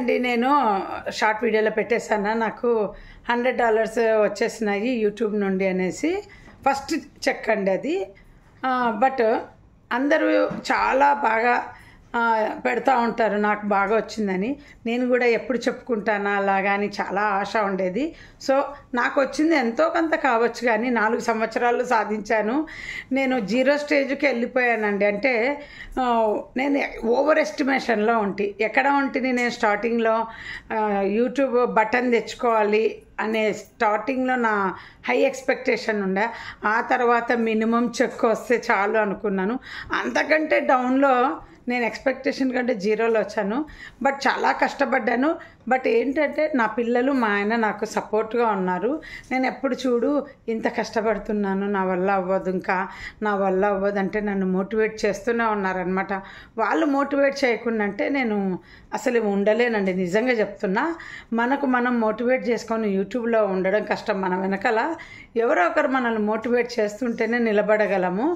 అండి నేను షార్ట్ వీడియోలో పెట్టేశాను నాకు $100 వచ్చేసినాయి యూట్యూబ్ నుండి అనేసి ఫస్ట్ చెక్ అండి అది బట్ అందరూ చాలా బాగా పెడతా ఉంటారు నాకు బాగా వచ్చిందని నేను కూడా ఎప్పుడు చెప్పుకుంటానా అలాగా అని చాలా ఆశ ఉండేది సో నాకు వచ్చింది ఎంతో కొంత కావచ్చు కానీ 4 సంవత్సరాలు సాధించాను నేను జీరో స్టేజ్కి వెళ్ళిపోయానండి అంటే నేను ఓవర్ ఎస్టిమేషన్లో ఎక్కడ ఉంటుంది నేను స్టార్టింగ్లో యూట్యూబ్ బటన్ తెచ్చుకోవాలి అనే స్టార్టింగ్లో నా హై ఎక్స్పెక్టేషన్ ఉండే ఆ తర్వాత మినిమం చెక్ వస్తే చాలు అనుకున్నాను అంతకంటే డౌన్లో నేను ఎక్స్పెక్టేషన్ కంటే జీరోలో వచ్చాను బట్ చాలా కష్టపడ్డాను బట్ ఏంటంటే నా పిల్లలు మా ఆయన నాకు సపోర్ట్గా ఉన్నారు నేను ఎప్పుడు చూడు ఇంత కష్టపడుతున్నాను నా వల్ల అవ్వదు ఇంకా నా వల్ల అవ్వదు అంటే నన్ను మోటివేట్ చేస్తూనే ఉన్నారనమాట వాళ్ళు మోటివేట్ చేయకుండా అంటే నేను అసలు ఉండలేనండి నిజంగా చెప్తున్నా మనకు మనం మోటివేట్ చేసుకొని యూట్యూబ్లో ఉండడం కష్టం మన వెనకాల ఎవరో ఒకరు మనల్ని మోటివేట్ చేస్తుంటేనే నిలబడగలము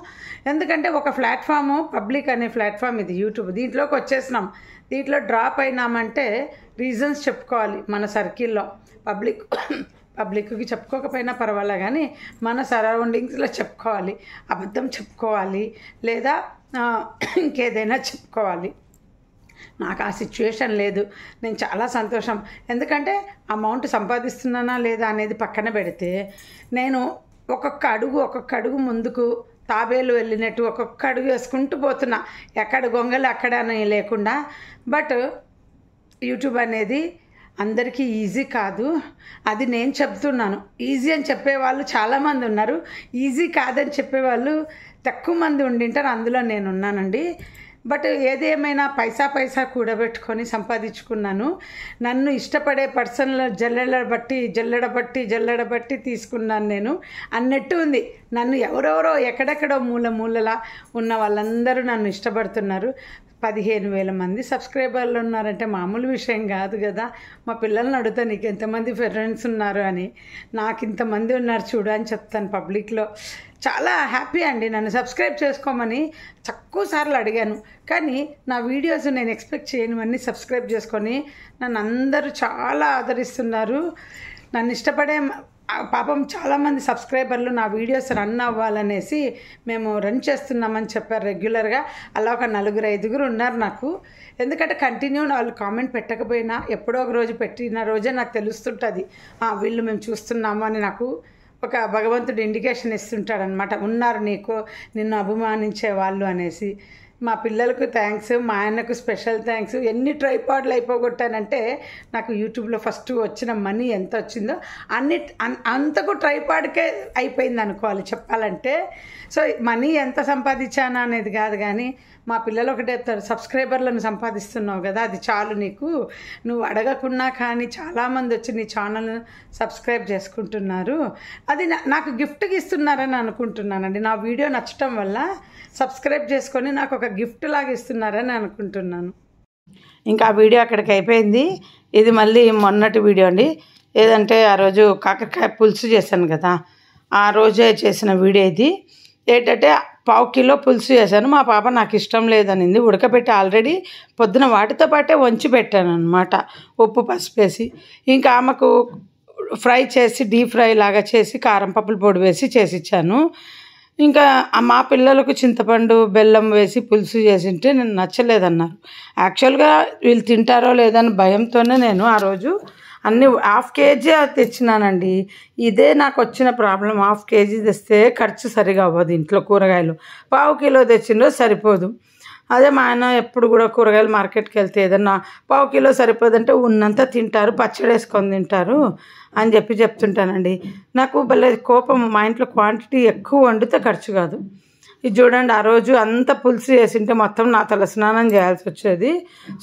ఎందుకంటే ఒక ప్లాట్ఫాము పబ్లిక్ అనే ప్లాట్ఫామ్ ఇది యూట్యూబ్ దీంట్లోకి వచ్చేసినాం దీంట్లో డ్రాప్ అయినామంటే రీజన్స్ చెప్పుకోవాలి మన సర్కిల్లో పబ్లిక్కి చెప్పుకోకపోయినా పర్వాలే కానీ మన సరౌండింగ్స్లో చెప్పుకోవాలి అబద్ధం చెప్పుకోవాలి లేదా ఇంకేదైనా చెప్పుకోవాలి నాకు ఆ సిచ్యువేషన్ లేదు నేను చాలా సంతోషం ఎందుకంటే అమౌంట్ సంపాదిస్తున్నానా లేదా అనేది పక్కన పెడితే నేను ఒక్కొక్క అడుగు ముందుకు తాబేలు వెళ్ళినట్టు ఒక్కొక్క అడుగు వేసుకుంటూ పోతున్నా ఎక్కడ గొంగలు అక్కడనే లేకుండా బట్ యూట్యూబ్ అనేది అందరికీ ఈజీ కాదు అది నేను చెప్తున్నాను ఈజీ అని చెప్పేవాళ్ళు చాలామంది ఉన్నారు ఈజీ కాదని చెప్పేవాళ్ళు తక్కువ మంది ఉండింటారు అందులో నేను ఉన్నానండి బట్ ఏదేమైనా పైసా కూడబెట్టుకొని సంపాదించుకున్నాను నన్ను ఇష్టపడే పర్సన్ల జల్లెడబట్టి తీసుకున్నాను నేను అన్నట్టు ఉంది నన్ను ఎవరెవరో ఎక్కడెక్కడో మూలలా ఉన్న వాళ్ళందరూ నన్ను ఇష్టపడుతున్నారు 15,000 మంది సబ్స్క్రైబర్లు ఉన్నారంటే మామూలు విషయం కాదు కదా మా పిల్లల్ని అడుగుతా నీకు ఎంతమంది ఫ్రెండ్స్ ఉన్నారు అని నాకు ఇంతమంది ఉన్నారు చూడు అని చెప్తాను పబ్లిక్లో చాలా హ్యాపీ అండి నన్ను సబ్స్క్రైబ్ చేసుకోమని తక్కువ సార్లు అడిగాను కానీ నా వీడియోస్ నేను ఎక్స్పెక్ట్ చేయనివన్నీ సబ్స్క్రైబ్ చేసుకొని నన్ను అందరూ చాలా ఆదరిస్తున్నారు నన్ను ఇష్టపడే పాపం చాలామంది సబ్స్క్రైబర్లు నా వీడియోస్ రన్ అవ్వాలనేసి మేము రన్ చేస్తున్నామని చెప్పారు రెగ్యులర్గా అలా ఒక 4-5 ఉన్నారు నాకు ఎందుకంటే కంటిన్యూ వాళ్ళు కామెంట్ పెట్టకపోయినా ఎప్పుడో ఒక రోజు పెట్టిన రోజే నాకు తెలుస్తుంటుంది వీళ్ళు మేము చూస్తున్నాము అని నాకు ఒక భగవంతుడు ఇండికేషన్ ఇస్తుంటాడనమాట ఉన్నారు నిన్ను అభిమానించే వాళ్ళు అనేసి మా పిల్లలకు థ్యాంక్స్ మా ఆయనకు స్పెషల్ థ్యాంక్స్ ఎన్ని ట్రైపాడ్లు అయిపోగొట్టానంటే నాకు యూట్యూబ్లో ఫస్ట్ వచ్చిన మనీ ఎంత వచ్చిందో అంతకు ట్రైపాడ్కే అయిపోయింది అనుకోవాలి చెప్పాలంటే సో మనీ ఎంత సంపాదించానా అనేది కాదు కానీ మా పిల్లలు ఒకటే చెప్తారు సబ్స్క్రైబర్లను సంపాదిస్తున్నావు కదా అది చాలు నీకు నువ్వు అడగకున్నా కానీ చాలామంది వచ్చి నీ ఛానల్ను సబ్స్క్రైబ్ చేసుకుంటున్నారు అది నాకు గిఫ్ట్గా ఇస్తున్నారని అనుకుంటున్నానండి నా వీడియో నచ్చటం వల్ల సబ్స్క్రైబ్ చేసుకొని నాకు ఒక గిఫ్ట్ లాగా ఇస్తున్నారని అనుకుంటున్నాను ఇంకా ఆ వీడియో అక్కడికి అయిపోయింది ఇది మళ్ళీ మొన్నటి వీడియో అండి ఏదంటే ఆ రోజు కాకరకాయ పులుసు చేశాను కదా ఆ రోజే చేసిన వీడియో ఇది ఏంటంటే 1/4 కిలో పులుసు చేశాను మా పాప నాకు ఇష్టం లేదనింది ఉడకబెట్టి ఆల్రెడీ పొద్దున వాటితో పాటే వంచి పెట్టాను అనమాట ఉప్పు పసుపు వేసి ఇంకా ఆమెకు ఫ్రై చేసి డీప్ ఫ్రై లాగా చేసి కారం పప్పుల పొడి వేసి చేసిచ్చాను ఇంకా మా పిల్లలకు చింతపండు బెల్లం వేసి పులుసు చేసింటే నేను నచ్చలేదన్నారు యాక్చువల్గా వీళ్ళు తింటారో లేదని భయంతోనే నేను ఆ రోజు అన్నీ 1/2 కేజీ తెచ్చినానండి ఇదే నాకు వచ్చిన ప్రాబ్లం 1/2 కేజీ తెస్తే ఖర్చు సరిగా అవ్వదు ఇంట్లో కూరగాయలు 1/4 కిలో తెచ్చిందో సరిపోదు అదే మా ఆయన ఎప్పుడు కూడా కూరగాయలు మార్కెట్కి వెళ్తే ఏదన్నా 1/4 కిలో సరిపోదంటే ఉన్నంత తింటారు పచ్చడి వేసుకొని తింటారు అని చెప్తుంటానండి నాకు భలే కోపం మా ఇంట్లో క్వాంటిటీ ఎక్కువ వండితే ఖర్చు కాదు ఇది చూడండి ఆ రోజు అంత పులుసు చేసింటే మొత్తం నా తల స్నానం చేయాల్సి వచ్చేది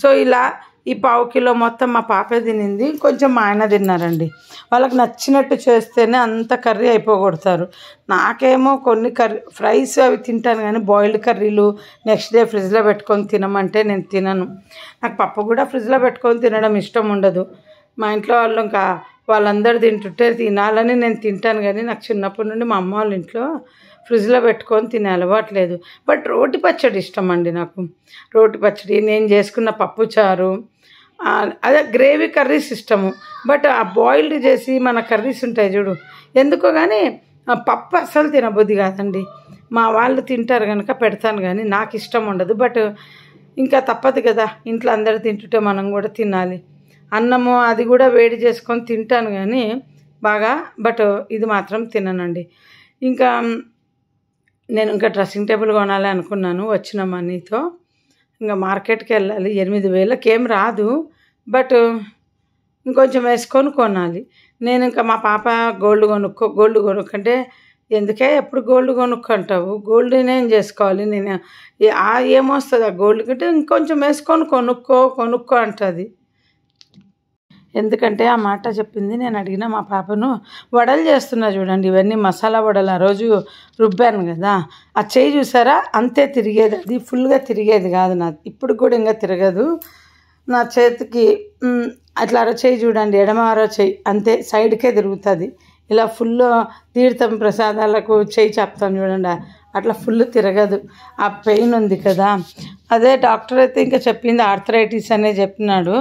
సో ఇలా ఈ 1/4 కిలో మొత్తం మా పాపే తినింది కొంచెం మా ఆయన తిన్నారండి వాళ్ళకి నచ్చినట్టు చేస్తేనే అంత కర్రీ అయిపోగొడతారు నాకేమో కొన్ని ఫ్రైస్ అవి తింటాను కానీ బాయిల్డ్ కర్రీలు నెక్స్ట్ డే ఫ్రిడ్జ్లో పెట్టుకొని తినమంటే నేను తినను నాకు పప్పు కూడా ఫ్రిడ్జ్లో పెట్టుకొని తినడం ఇష్టం ఉండదు మా ఇంట్లో వాళ్ళు ఇంకా వాళ్ళందరూ తింటుంటే తినాలని నేను తింటాను కానీ నాకు చిన్నప్పటి నుండి మా అమ్మ వాళ్ళ ఇంట్లో ఫ్రిడ్జ్లో పెట్టుకొని తినే అలవాట్లేదు బట్ రోటి పచ్చడి ఇష్టం అండి నాకు రోటి పచ్చడి నేను చేసుకున్న పప్పు చారు అదే గ్రేవీ కర్రీస్ ఇష్టము. బట్ ఆ బాయిల్డ్ చేసి మన కర్రీస్ ఉంటాయి చూడు, ఎందుకో కానీ పప్పు అస్సలు తినబుద్ధి కాదండి. మా వాళ్ళు తింటారు కనుక పెడతాను, కానీ నాకు ఇష్టం ఉండదు. బట్ ఇంకా తప్పదు కదా, ఇంట్లో అందరు తింటుంటే మనం కూడా తినాలి. అన్నము అది కూడా వేడి చేసుకొని తింటాను కానీ బాగా, బట్ ఇది మాత్రం తిననండి. ఇంకా నేను ఇంకా డ్రెస్సింగ్ టేబుల్ కొనాలి అనుకున్నాను వచ్చిన మనీతో. ఇంకా మార్కెట్కి వెళ్ళాలి. 8,000కి ఏం రాదు, బట్ ఇంకొంచెం వేసుకొని కొనాలి. నేను ఇంకా మా పాప గోల్డ్ కొనుక్కంటే, ఎందుకే ఎప్పుడు గోల్డ్ కొనుక్కుంటావు, గోల్డ్ నేను చేసుకోవాలి, నేను ఏమొస్తుంది ఆ గోల్డ్ కంటే ఇంకొంచెం వేసుకొని కొనుక్కో అంటుంది. ఎందుకంటే ఆ మాట చెప్పింది. నేను అడిగిన మా పాపను, వడలు చేస్తున్నా చూడండి, ఇవన్నీ మసాలా వడలు ఆ రోజు రుబ్బాను కదా, ఆ చెయ్యి చూసారా అంతే తిరిగేది, అది ఫుల్గా తిరిగేది కాదు నాది, ఇప్పుడు కూడా ఇంకా తిరగదు నా చేతికి. అట్లా చెయ్యి చూడండి, ఎడమ చెయ్యి అంతే సైడ్కే తిరుగుతుంది. ఇలా ఫుల్ తీర్థం ప్రసాదాలకు చెయ్యి చెప్తాను చూడండి, అట్లా ఫుల్ తిరగదు. ఆ పెయిన్ ఉంది కదా, అదే డాక్టర్ అయితే ఇంకా చెప్పింది ఆర్థరైటిస్ అనే చెప్పినాడు.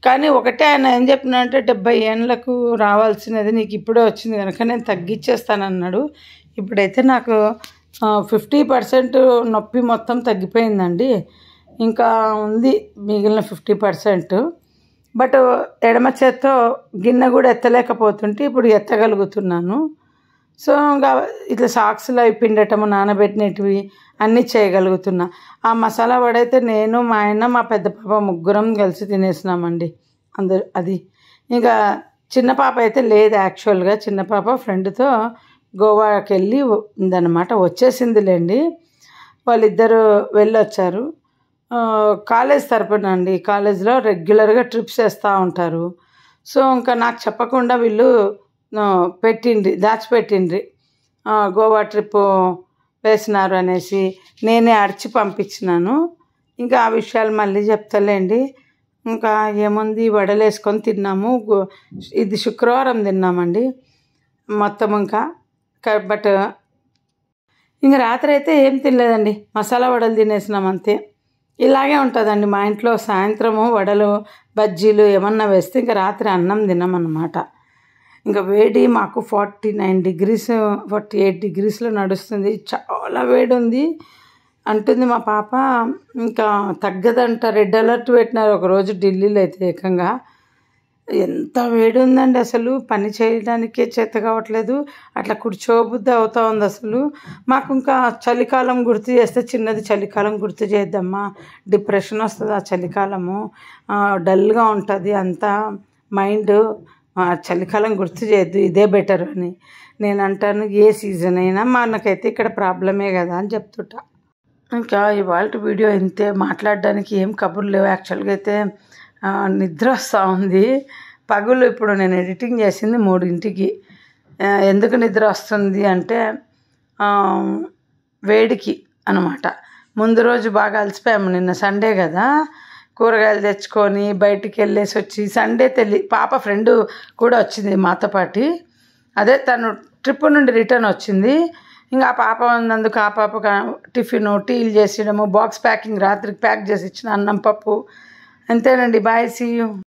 కానీ ఒకటే ఆయన ఏం చెప్పినాడంటే 70 ఏళ్ళకు రావాల్సినది నీకు ఇప్పుడే వచ్చింది కనుక నేను తగ్గించేస్తానన్నాడు. ఇప్పుడైతే నాకు 50% నొప్పి మొత్తం తగ్గిపోయిందండి. ఇంకా ఉంది మిగిలిన 50%. బట్ ఎడమ చేత్తో గిన్నె కూడా ఎత్తలేకపోతుంటే ఇప్పుడు ఎత్తగలుగుతున్నాను. సో ఇంకా ఇట్లా సాక్స్లో అవి పిండటము, నానబెట్టినవి అన్నీ చేయగలుగుతున్నా. ఆ మసాలా వడైతే నేను, మా ఆయన, మా పెద్ద పాప ముగ్గురం కలిసి తినేసినామండి అందరు. అది ఇంకా చిన్న పాప అయితే లేదు, యాక్చువల్గా చిన్న పాప ఫ్రెండ్తో గోవాకి వెళ్ళి ఉందన్నమాట, వచ్చేసిందిలేండి. వాళ్ళిద్దరు వెళ్ళొచ్చారు కాలేజ్ తరపున అండి. కాలేజ్లో రెగ్యులర్గా ట్రిప్స్ వేస్తూ ఉంటారు. సో ఇంకా నాకు చెప్పకుండా వీళ్ళు దాచిపెట్టిండ్రి గోవా ట్రిప్పు వేసినారు అనేసి. నేనే అరిచి పంపించినాను. ఇంకా ఆ విషయాలు మళ్ళీ చెప్తలేండి. ఇంకా ఏముంది, వడలు వేసుకొని తిన్నాము. ఇది శుక్రవారం తిన్నామండి మొత్తం. ఇంకా బట్ ఇంకా రాత్రి అయితే ఏం తినలేదండి, మసాలా వడలు తినేసినాం అంతే. ఇలాగే ఉంటుందండి మా ఇంట్లో. సాయంత్రము వడలు బజ్జీలు ఏమన్నా వేస్తే ఇంకా రాత్రి అన్నం తినమన్నమాట. ఇంకా వేడి మాకు 49 degrees 48 degreesలో నడుస్తుంది. చాలా వేడి ఉంది అంటుంది మా పాప. ఇంకా తగ్గదంట. రెడ్ అలర్ట్ పెట్టినారు ఒకరోజు ఢిల్లీలో అయితే. ఏకంగా ఎంత వేడి ఉందండి, అసలు పని చేయడానికే చేత కావట్లేదు. అట్లా కూర్చోబుద్ధి అవుతా ఉంది అసలు. మాకు ఇంకా చలికాలం గుర్తు చేస్తే, చిన్నది చలికాలం గుర్తు చేద్దామా, డిప్రెషన్ వస్తుంది ఆ చలికాలము, డల్గా ఉంటుంది అంతా మైండ్. చలికాలం గుర్తు చేయొద్దు, ఇదే బెటర్ అని నేను అంటాను. ఏ సీజన్ అయినా మనకైతే ఇక్కడ ప్రాబ్లమే కదా అని చెప్తుంటా. ఇంకా ఇవాళ వీడియో ఇంతే. మాట్లాడడానికి ఏం కబుర్లు లేవు. యాక్చువల్గా అయితే నిద్ర వస్తూ ఉంది. పగులు ఇప్పుడు నేను ఎడిటింగ్ చేసింది 3ంటికి. ఎందుకు నిద్ర వస్తుంది అంటే వేడికి అనమాట. ముందు రోజు బాగా అలసిపోయాము, నిన్న సండే కదా, కూరగాయలు తెచ్చుకొని బయటికి వెళ్ళేసి వచ్చి, సండే పాప ఫ్రెండ్ కూడా వచ్చింది మాతో పాటు. అదే తను ట్రిప్ నుండి రిటర్న్ వచ్చింది. ఇంకా ఆ పాప ఉన్నందుకు ఆ పాప టిఫిన్ టీలు చేసేయడము, బాక్స్ ప్యాకింగ్ రాత్రికి ప్యాక్ చేసి ఇచ్చిన అన్నం పప్పు అంతేనండి. Bye, see you.